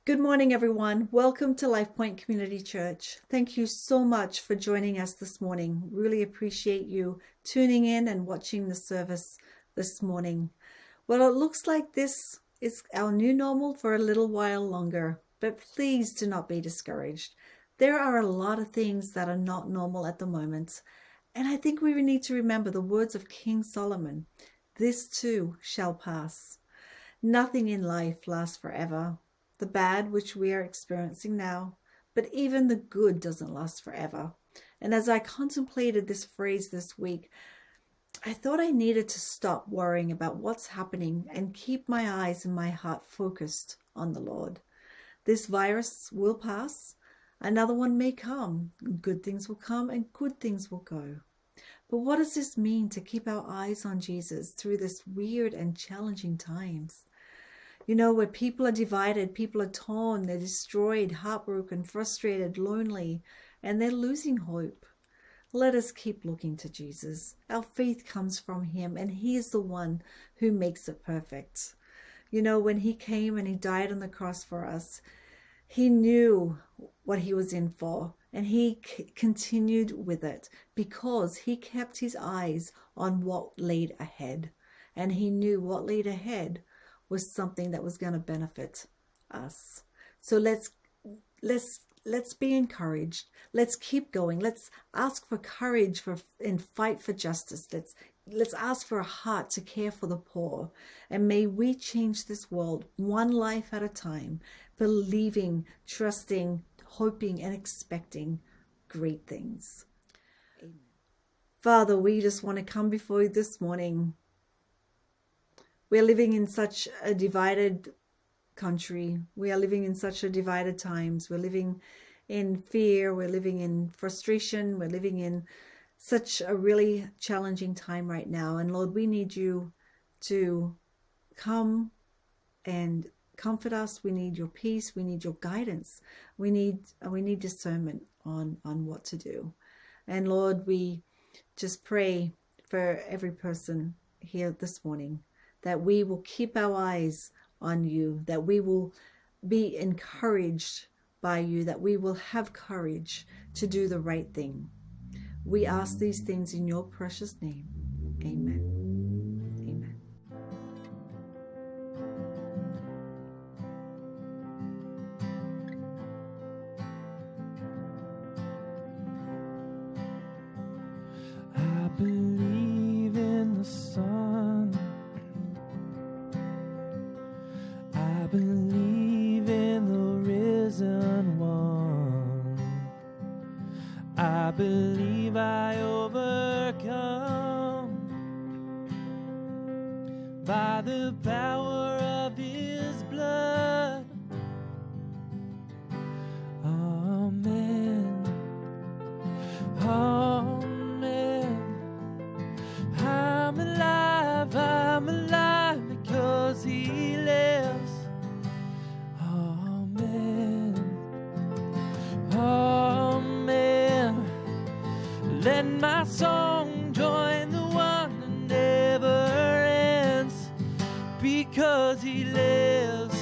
Good morning, everyone. Welcome to LifePoint Community Church. Thank you so much for joining us this morning. Really appreciate you tuning in and watching the service this morning. Well, it looks like this is our new normal for a little while longer, but please do not be discouraged. There are a lot of things that are not normal at the moment, and I think we need to remember the words of King Solomon. This too shall pass. Nothing in life lasts forever. The bad, which we are experiencing now, but even the good doesn't last forever. And as I contemplated this phrase this week, I thought I needed to stop worrying about what's happening and keep my eyes and my heart focused on the Lord. This virus will pass. Another one may come. Good things will come and good things will go. But what does this mean to keep our eyes on Jesus through this weird and challenging times? You know, where people are divided, people are torn, they're destroyed, heartbroken, frustrated, lonely, and they're losing hope. Let us keep looking to Jesus. Our faith comes from him, and he is the one who makes it perfect. You know, when he came and he died on the cross for us, he knew what he was in for, and he continued with it because he kept his eyes on what laid ahead, and he knew what laid ahead was something that was going to benefit us. So let's be encouraged. Let's keep going. Let's ask for courage and fight for justice. Let's ask for a heart to care for the poor. And may we change this world one life at a time, believing, trusting, hoping, and expecting great things. Amen. Father, we just want to come before you this morning. We're living in such a divided country. We are living in such a divided times. We're living in fear. We're living in frustration. We're living in such a really challenging time right now. And Lord, we need you to come and comfort us. We need your peace. We need your guidance. We need discernment on what to do. And Lord, we just pray for every person here this morning, that we will keep our eyes on you, that we will be encouraged by you, that we will have courage to do the right thing. We ask these things in your precious name. Amen. Amen. I believe in the sun. I believe in the risen one. I believe I overcome by the power of his blood. Amen. Amen. I'm alive because he lives. Amen. Let my song join the one that never ends, because he lives.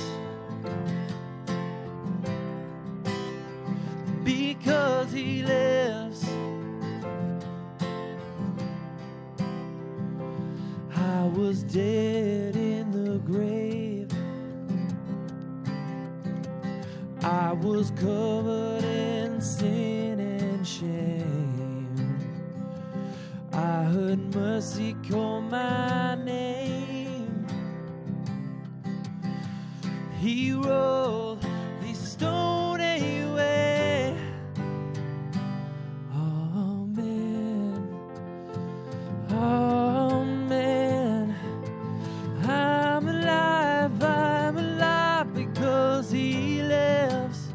Because he lives. I was dead in the grave. I was covered in sin and shame. I heard mercy call my name. He rolled the stone away. Amen. Amen. I'm alive because he lives.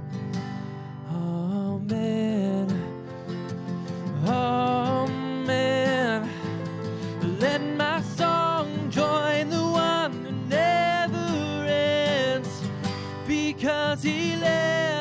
Amen. Amen. Let my song join the one that never ends, because he lives.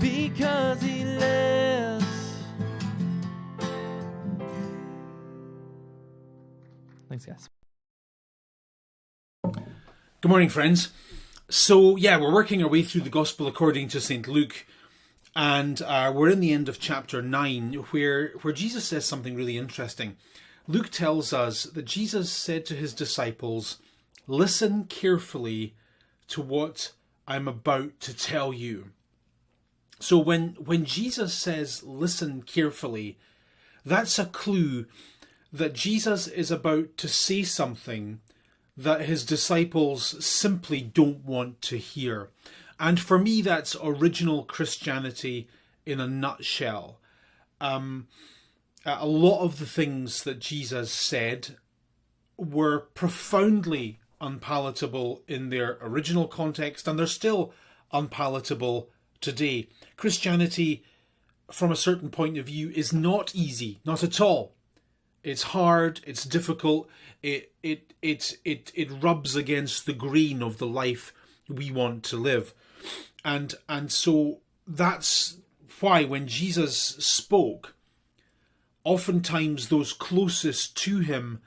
because he lives. Thanks, guys. Good morning, friends. So, we're working our way through the Gospel according to St. Luke, and we're in the end of chapter 9, where Jesus says something really interesting. Luke tells us that Jesus said to his disciples, "Listen carefully to what I'm about to tell you." So when Jesus says, "Listen carefully," that's a clue that Jesus is about to say something that his disciples simply don't want to hear. And for me, that's original Christianity in a nutshell. A lot of the things that Jesus said were profoundly unpalatable in their original context, and they're still unpalatable today. Christianity, from a certain point of view, is not easy, not at all. It's hard, it's difficult, it rubs against the grain of the life we want to live. And so that's why when Jesus spoke, oftentimes those closest to him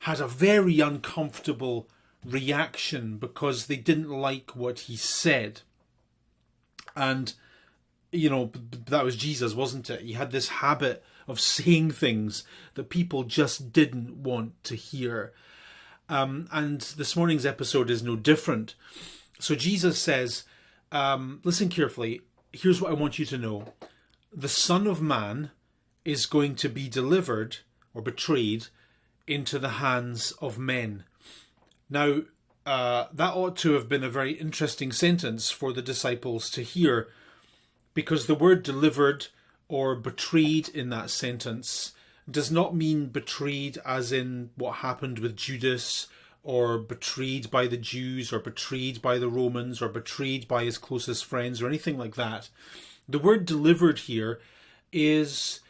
had a very uncomfortable reaction because they didn't like what he said. And, that was Jesus, wasn't it? He had this habit of saying things that people just didn't want to hear. And this morning's episode is no different. So Jesus says, listen carefully, here's what I want you to know. The Son of Man is going to be delivered or betrayed into the hands of men. Now, that ought to have been a very interesting sentence for the disciples to hear, because the word delivered or betrayed in that sentence does not mean betrayed as in what happened with Judas, or betrayed by the Jews, or betrayed by the Romans, or betrayed by his closest friends, or anything like that. The word delivered here is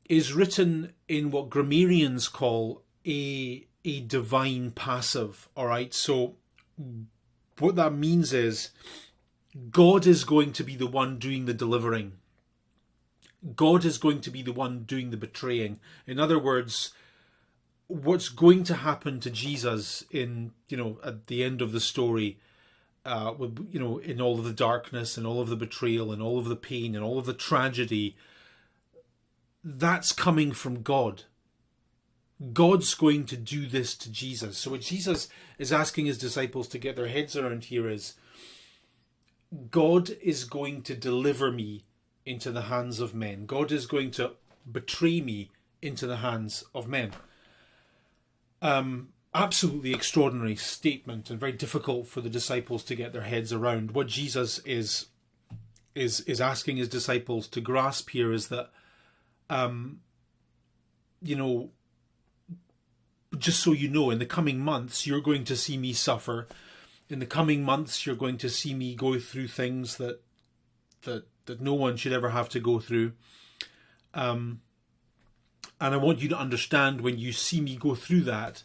written in what grammarians call a divine passive. All right, so what that means is God is going to be the one doing the delivering. God is going to be the one doing the betraying. In other words, what's going to happen to Jesus at the end of the story, in all of the darkness and all of the betrayal and all of the pain and all of the tragedy, that's coming from God. God's going to do this to Jesus. So what Jesus is asking his disciples to get their heads around here is, God is going to deliver me into the hands of men. God is going to betray me into the hands of men. Absolutely extraordinary statement, and very difficult for the disciples to get their heads around. What Jesus is asking his disciples to grasp here is that, just so you know, in the coming months, you're going to see me suffer. In the coming months, you're going to see me go through things that no one should ever have to go through. And I want you to understand, when you see me go through that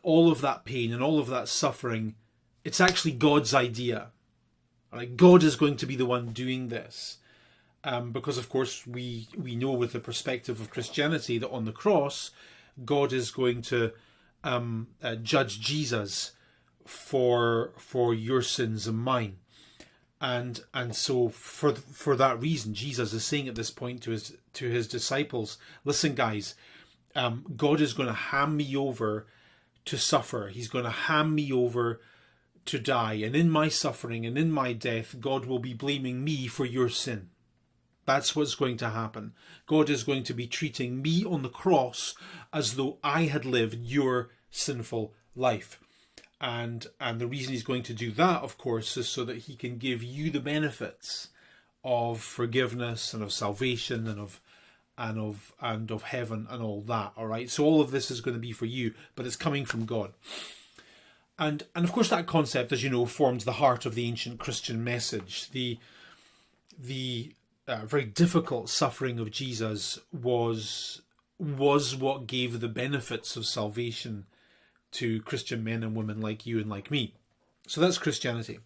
all of that pain and all of that suffering, it's actually God's idea. Right? God is going to be the one doing this. Because, of course, we know with the perspective of Christianity that on the cross, God is going to judge Jesus for your sins and mine. And so for that reason, Jesus is saying at this point to his disciples, listen, guys, God is going to hand me over to suffer. He's going to hand me over to die. And in my suffering and in my death, God will be blaming me for your sin. That's what's going to happen. God is going to be treating me on the cross as though I had lived your sinful life. And the reason he's going to do that, of course, is so that he can give you the benefits of forgiveness and of salvation and of heaven and all that. All right. So all of this is going to be for you, but it's coming from God. And of course, that concept, as you know, formed the heart of the ancient Christian message. The very difficult suffering of Jesus was what gave the benefits of salvation to Christian men and women like you and like me. So that's Christianity.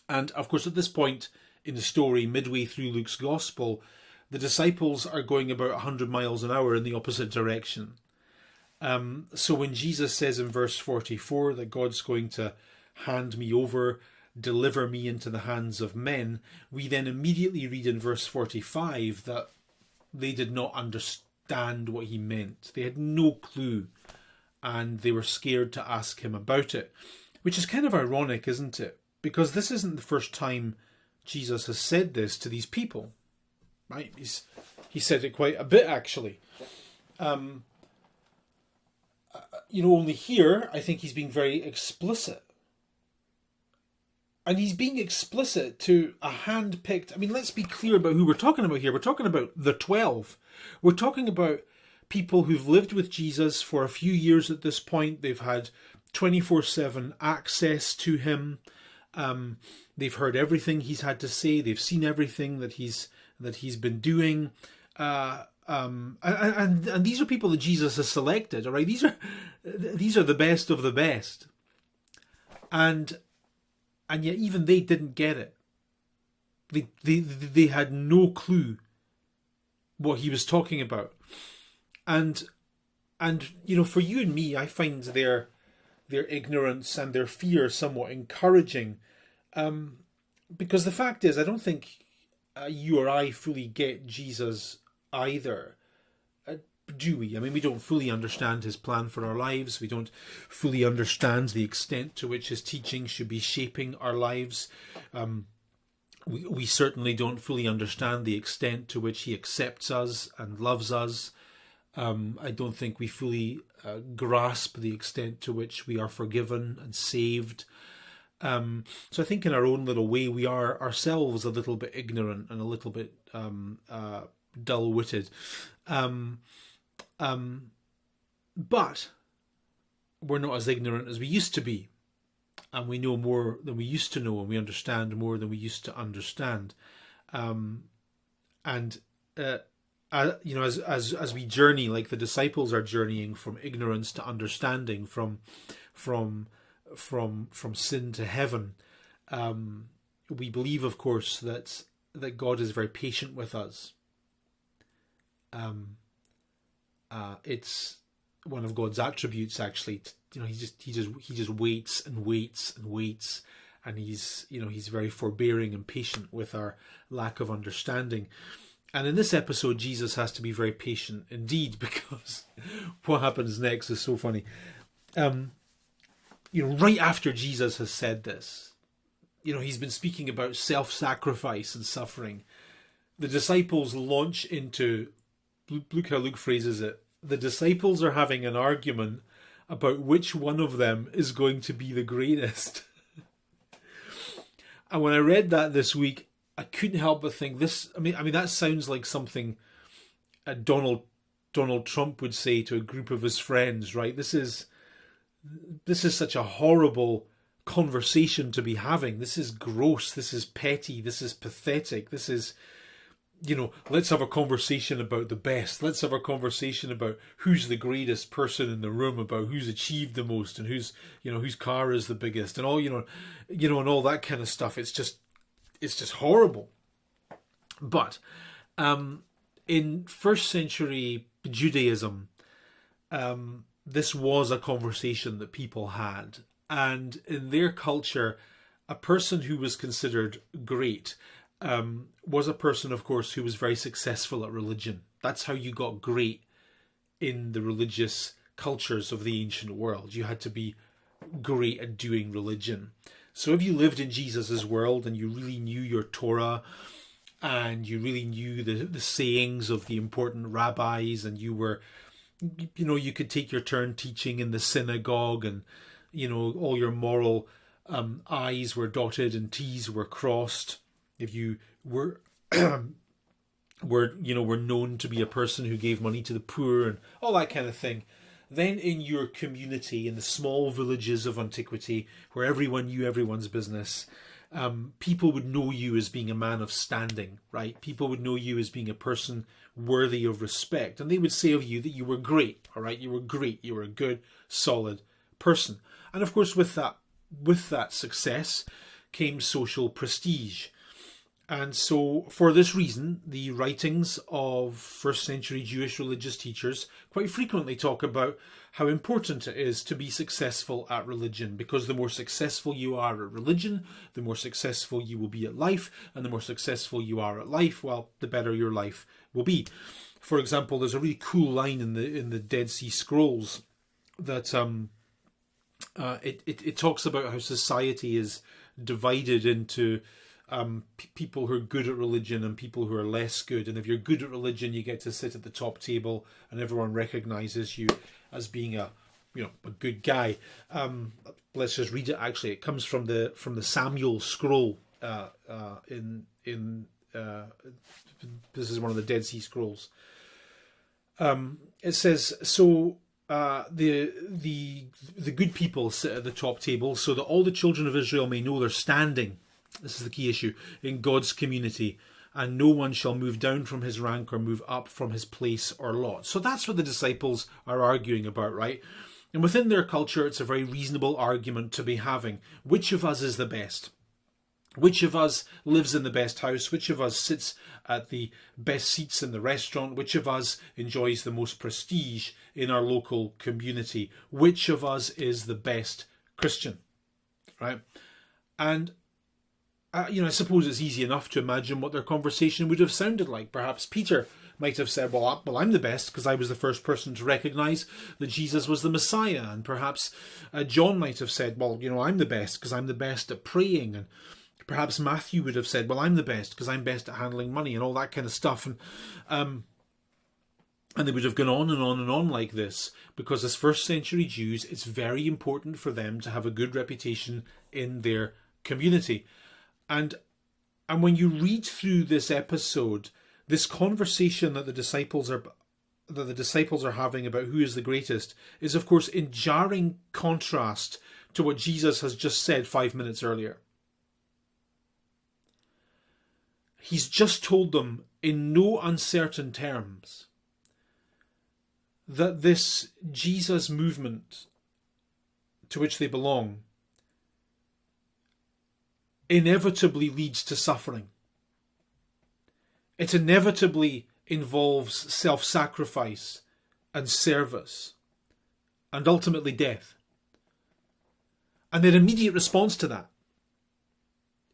And of course, at this point in the story, midway through Luke's gospel, the disciples are going about 100 miles an hour in the opposite direction. So when Jesus says in verse 44 that God's going to hand me over, deliver me into the hands of men, we then immediately read in verse 45 that they did not understand what he meant. They had no clue, and they were scared to ask him about it, which is kind of ironic, isn't it? Because this isn't the first time Jesus has said this to these people, right? He said it quite a bit, actually. Only here, I think he's being very explicit. And he's being explicit to a hand-picked... I mean, let's be clear about who we're talking about here. We're talking about the 12. We're talking about people who've lived with Jesus for a few years at this point. They've had 24/7 access to him. They've heard everything he's had to say. They've seen everything that he's been doing. And these are people that Jesus has selected, all right? These are the best of the best. And yet even they didn't get it. They had no clue what he was talking about. And for you and me, I find their ignorance and their fear somewhat encouraging. Because the fact is, I don't think you or I fully get Jesus either. Do we? I mean, we don't fully understand his plan for our lives. We don't fully understand the extent to which his teaching should be shaping our lives. We certainly don't fully understand the extent to which he accepts us and loves us. I don't think we fully grasp the extent to which we are forgiven and saved. So I think in our own little way, we are ourselves a little bit ignorant and a little bit dull-witted. But we're not as ignorant as we used to be. And we know more than we used to know, and we understand more than we used to understand. As we journey, like the disciples are journeying from ignorance to understanding, from sin to heaven, we believe, of course, that God is very patient with us. It's one of God's attributes, actually. He just waits and waits and waits, and he's very forbearing and patient with our lack of understanding. And in this episode, Jesus has to be very patient indeed, because what happens next is so funny. Right after Jesus has said this, he's been speaking about self-sacrifice and suffering. The disciples launch into, look how Luke phrases it, the disciples are having an argument about which one of them is going to be the greatest. And when I read that this week, I couldn't help but think this. I mean that sounds like something Donald Trump would say to a group of his friends, right? This is such a horrible conversation to be having. This is gross. This is petty. This is pathetic. This is, let's have a conversation about the best. Let's have a conversation about who's the greatest person in the room, about who's achieved the most, and whose car is the biggest, and all, and all that kind of stuff. It's just horrible. But in first century Judaism, this was a conversation that people had. And in their culture, a person who was considered great was a person, of course, who was very successful at religion. That's how you got great in the religious cultures of the ancient world. You had to be great at doing religion. So if you lived in Jesus's world and you really knew your Torah, and you really knew the sayings of the important rabbis, and you were, you could take your turn teaching in the synagogue, and all your moral I's were dotted and T's were crossed. If you were were known to be a person who gave money to the poor and all that kind of thing, then in your community, in the small villages of antiquity, where everyone knew everyone's business, people would know you as being a man of standing, right? People would know you as being a person worthy of respect, and they would say of you that you were great, all right? You were great. You were a good, solid person. And of course, with that success came social prestige. And so, for this reason, the writings of first century Jewish religious teachers quite frequently talk about how important it is to be successful at religion, because the more successful you are at religion, the more successful you will be at life, and the more successful you are at life, well, the better your life will be. For example, there's a really cool line in the Dead Sea Scrolls that it talks about how society is divided into people who are good at religion and people who are less good. And if you're good at religion, you get to sit at the top table, and everyone recognizes you as being a good guy. Let's just read it. Actually, it comes from the Samuel scroll. This is one of the Dead Sea Scrolls. It says, so the good people sit at the top table, so that all the children of Israel may know they're standing. This is the key issue in God's community, and no one shall move down from his rank or move up from his place or lot. So that's what the disciples are arguing about, right? And within their culture, it's a very reasonable argument to be having. Which of us is the best? Which of us lives in the best house? Which of us sits at the best seats in the restaurant? Which of us enjoys the most prestige in our local community? Which of us is the best Christian? Right? And I suppose it's easy enough to imagine what their conversation would have sounded like. Perhaps Peter might have said, well, I'm the best because I was the first person to recognize that Jesus was the Messiah. And perhaps John might have said, well, I'm the best because I'm the best at praying. And perhaps Matthew would have said, well, I'm the best because I'm best at handling money and all that kind of stuff. And they would have gone on and on and on like this, because as first century Jews, it's very important for them to have a good reputation in their community. And when you read through this episode, this conversation that the disciples are having about who is the greatest is, of course, in jarring contrast to what Jesus has just said 5 minutes earlier. He's just told them in no uncertain terms that this Jesus movement to which they belong inevitably leads to suffering. It inevitably involves self-sacrifice and service and ultimately death. And their immediate response to that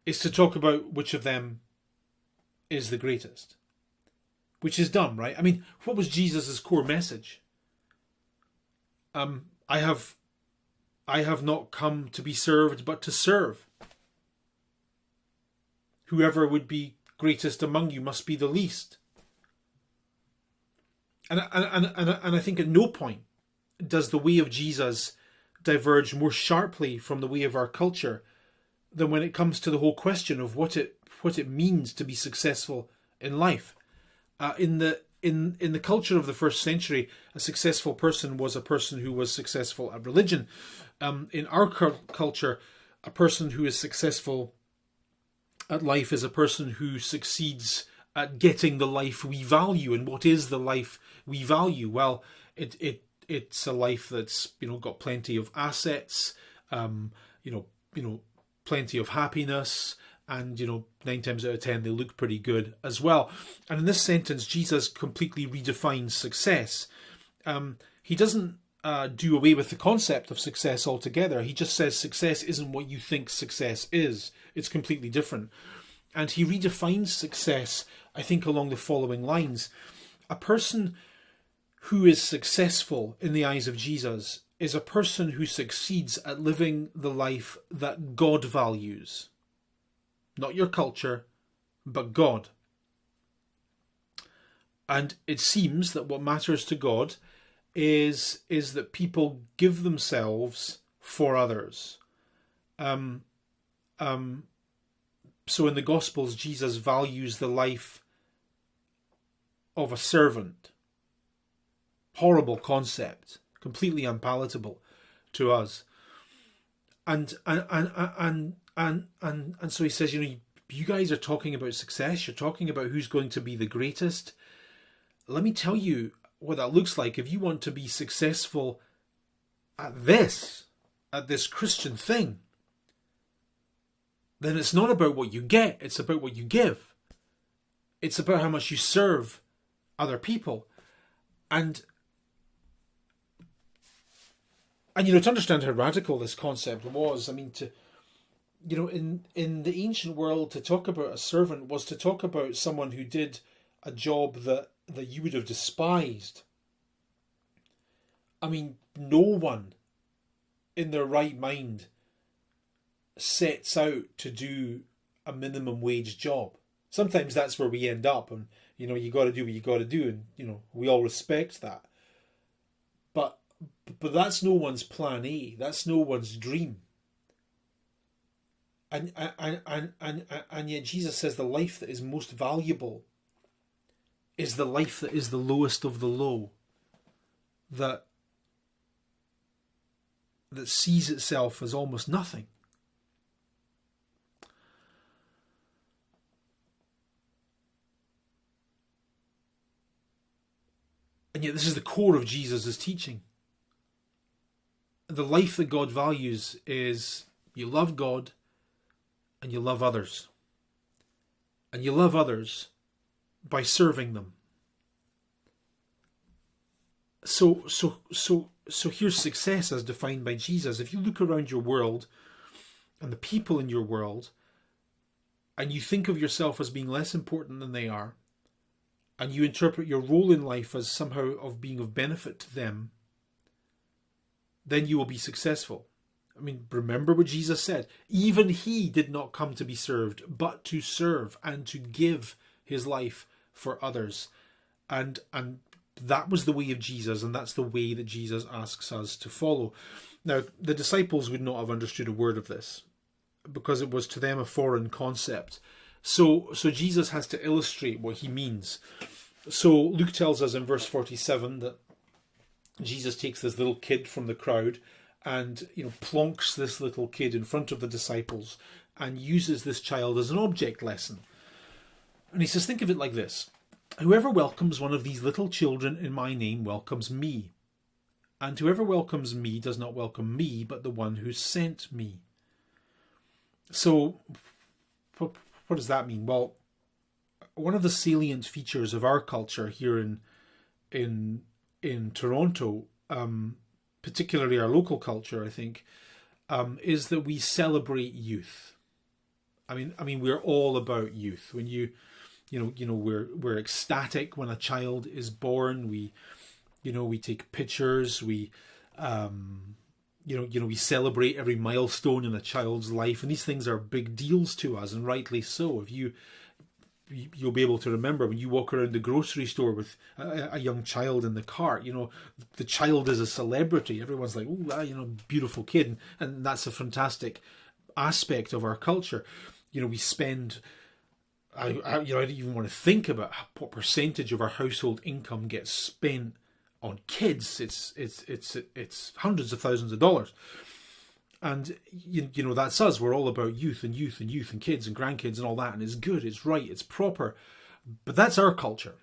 is to talk about which of them is the greatest. Which is dumb, right? I mean, what was Jesus' core message? I have not come to be served, but to serve. Whoever would be greatest among you must be the least. And I think at no point does the way of Jesus diverge more sharply from the way of our culture than when it comes to the whole question of what it means to be successful in life. In the culture of the first century, a successful person was a person who was successful at religion. In our culture, a person who is successful at life is a person who succeeds at getting the life we value. And what is the life we value? Well, it's a life that's got plenty of assets, plenty of happiness, and 9 times out of 10 they look pretty good as well. And in this sentence, Jesus completely redefines success. He doesn't do away with the concept of success altogether. He just says success isn't what you think success is. It's completely different. And he redefines success, I think, along the following lines. A person who is successful in the eyes of Jesus is a person who succeeds at living the life that God values. Not your culture, but God. And it seems that what matters to God is that people give themselves for others. So in the Gospels, Jesus values the life of a servant. Horrible concept, completely unpalatable to us. And so he says, you guys are talking about success. You're talking about who's going to be the greatest. Let me tell you what that looks like. If you want to be successful at this Christian thing, then it's not about what you get, it's about what you give. It's about how much you serve other people. And to understand how radical this concept was, in the ancient world, to talk about a servant was to talk about someone who did a job that you would have despised. No one in their right mind sets out to do a minimum wage job. Sometimes that's where we end up, and you got to do what you got to do, and we all respect that. But that's no one's plan A. That's no one's dream. And yet Jesus says the life that is most valuable is the life that is the lowest of the low, that sees itself as almost nothing. And yet this is the core of Jesus' teaching. The life that God values is you love God and you love others. And you love others by serving them. So here's success as defined by Jesus. If you look around your world and the people in your world, and you think of yourself as being less important than they are, and you interpret your role in life as somehow of being of benefit to them, then you will be successful. Remember what Jesus said. Even he did not come to be served, but to serve and to give his life for others. And that was the way of Jesus, and that's the way that Jesus asks us to follow. Now, the disciples would not have understood a word of this, because it was to them a foreign concept. So Jesus has to illustrate what he means. So Luke tells us in verse 47 that Jesus takes this little kid from the crowd and plonks this little kid in front of the disciples and uses this child as an object lesson. And he says, think of it like this. Whoever welcomes one of these little children in my name welcomes me. And whoever welcomes me does not welcome me, but the one who sent me. So what does that mean? Well, one of the salient features of our culture here in Toronto, particularly our local culture, I think, is that we celebrate youth. We're all about youth. When we're ecstatic when a child is born. We take pictures. We celebrate every milestone in a child's life, and these things are big deals to us, and rightly so. You'll be able to remember when you walk around the grocery store with a young child in the cart. The child is a celebrity. Everyone's like, "Oh, beautiful kid," and that's a fantastic aspect of our culture. We spend. I don't even want to think about what percentage of our household income gets spent on kids. It's hundreds of thousands of dollars. And that's us. We're all about youth and kids and grandkids and all that, and it's good, it's right, it's proper. But that's our culture.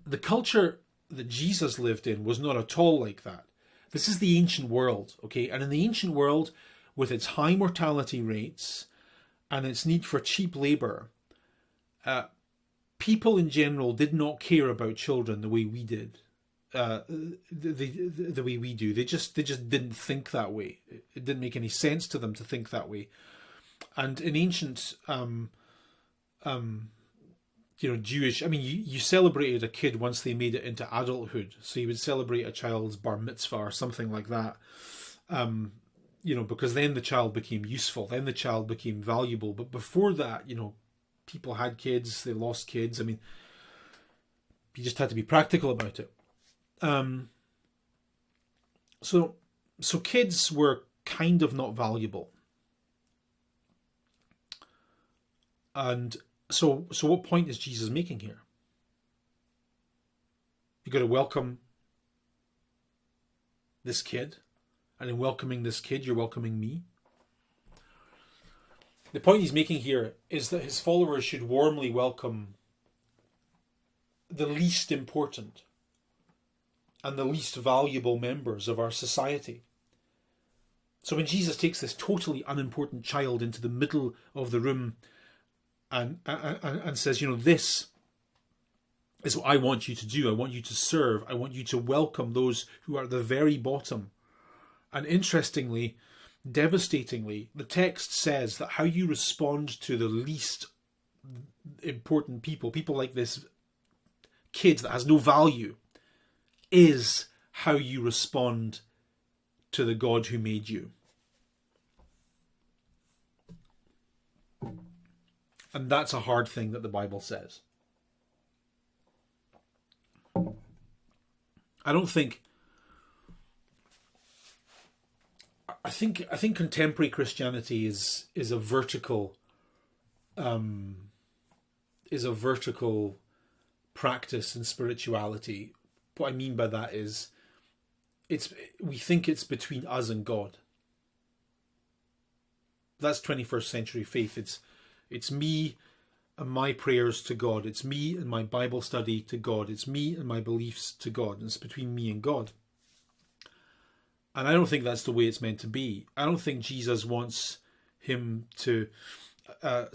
The culture that Jesus lived in was not at all like that. This is the ancient world, okay? And in the ancient world, with its high mortality rates and its need for cheap labour, people in general did not care about children the way we did. The way we do. They just didn't think that way. It didn't make any sense to them to think that way. And in ancient Jewish, you celebrated a kid once they made it into adulthood. So you would celebrate a child's bar mitzvah or something like that. Because then the child became useful, then the child became valuable. But before that, people had kids, they lost kids. You just had to be practical about it. So kids were kind of not valuable. And so what point is Jesus making here? You've got to welcome this kid, and in welcoming this kid, you're welcoming me. The point he's making here is that his followers should warmly welcome the least important and the least valuable members of our society. So when Jesus takes this totally unimportant child into the middle of the room and says, this is what I want you to do. I want you to serve. I want you to welcome those who are at the very bottom. And interestingly, devastatingly, the text says that how you respond to the least important people like this kid that has no value, is how you respond to the God who made you. And that's a hard thing that the Bible says. I think contemporary Christianity is a vertical practice in spirituality. What I mean by that is we think it's between us and God. That's 21st century faith. It's me and my prayers to God. It's me and my Bible study to God. It's me and my beliefs to God. And it's between me and God. And I don't think that's the way it's meant to be. I don't think Jesus wants him to... I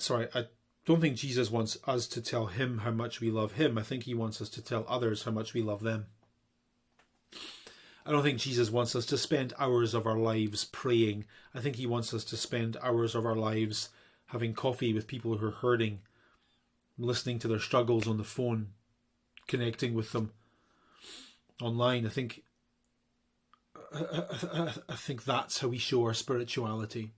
don't think Jesus wants us to tell him how much we love him. I think he wants us to tell others how much we love them. I don't think Jesus wants us to spend hours of our lives praying. I think he wants us to spend hours of our lives having coffee with people who are hurting, listening to their struggles on the phone, connecting with them online. I think that's how we show our spirituality.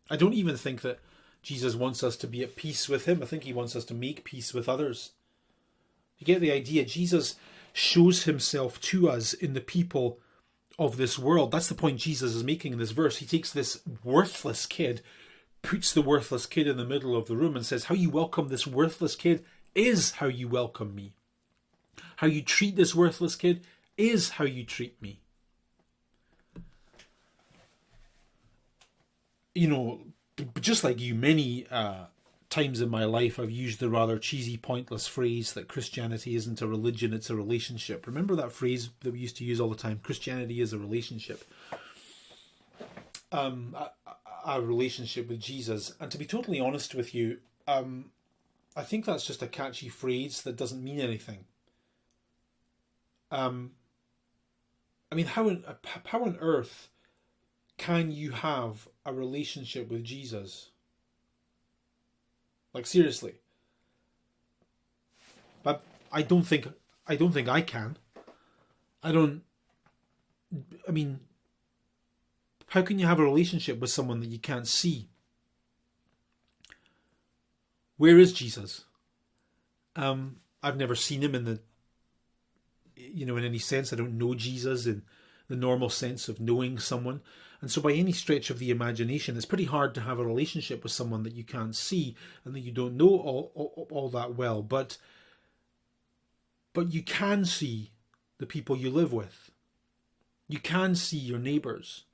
I don't even think that Jesus wants us to be at peace with him. I think he wants us to make peace with others. You get the idea? Jesus shows himself to us in the people of this world. That's the point Jesus is making in this verse. He takes this worthless kid, puts the worthless kid in the middle of the room and says, how you welcome this worthless kid is how you welcome me. How you treat this worthless kid is how you treat me. Just like you, many times in my life I've used the rather cheesy, pointless phrase that Christianity isn't a religion, it's a relationship. Remember that phrase that we used to use all the time? Christianity is a relationship. A relationship with Jesus. And to be totally honest with you, I think that's just a catchy phrase that doesn't mean anything. How on earth can you have a relationship with Jesus? Like, seriously. But I don't think I can. How can you have a relationship with someone that you can't see? Where is Jesus? I've never seen him in any sense. I don't know Jesus in the normal sense of knowing someone. And so by any stretch of the imagination, it's pretty hard to have a relationship with someone that you can't see and that you don't know all that well. But you can see the people you live with. You can see your neighbours.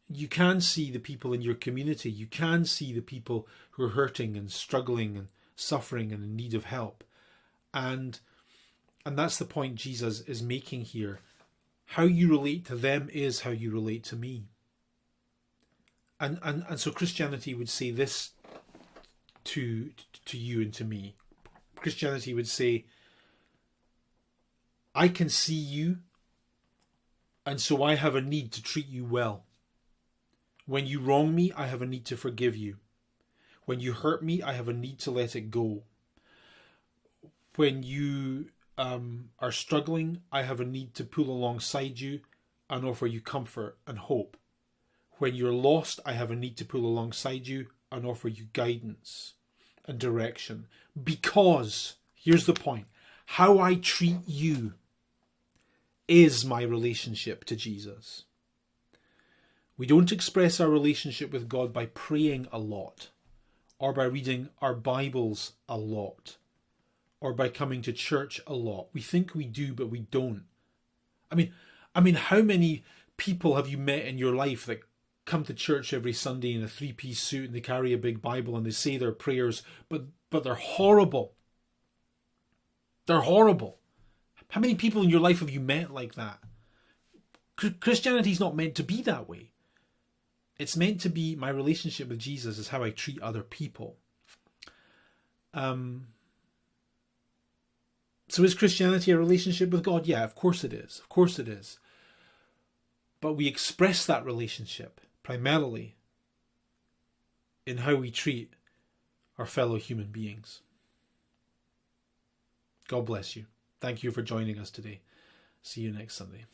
You can see the people in your community. You can see the people who are hurting and struggling and suffering and in need of help. And that's the point Jesus is making here. How you relate to them is how you relate to me. And so Christianity would say this to you and to me. Christianity would say, I can see you, and so I have a need to treat you well. When you wrong me, I have a need to forgive you. When you hurt me, I have a need to let it go. When you are struggling, I have a need to pull alongside you and offer you comfort and hope. When you're lost, I have a need to pull alongside you and offer you guidance and direction. Because, here's the point, how I treat you is my relationship to Jesus. We don't express our relationship with God by praying a lot, or by reading our Bibles a lot, or by coming to church a lot. We think we do, but we don't. How many people have you met in your life that come to church every Sunday in a three-piece suit and they carry a big Bible and they say their prayers, but they're horrible? They're horrible. How many people in your life have you met like that? Christianity is not meant to be that way. It's meant to be my relationship with Jesus is how I treat other people. So is Christianity a relationship with God? Yeah, of course it is. Of course it is. But we express that relationship primarily in how we treat our fellow human beings. God bless you. Thank you for joining us today. See you next Sunday.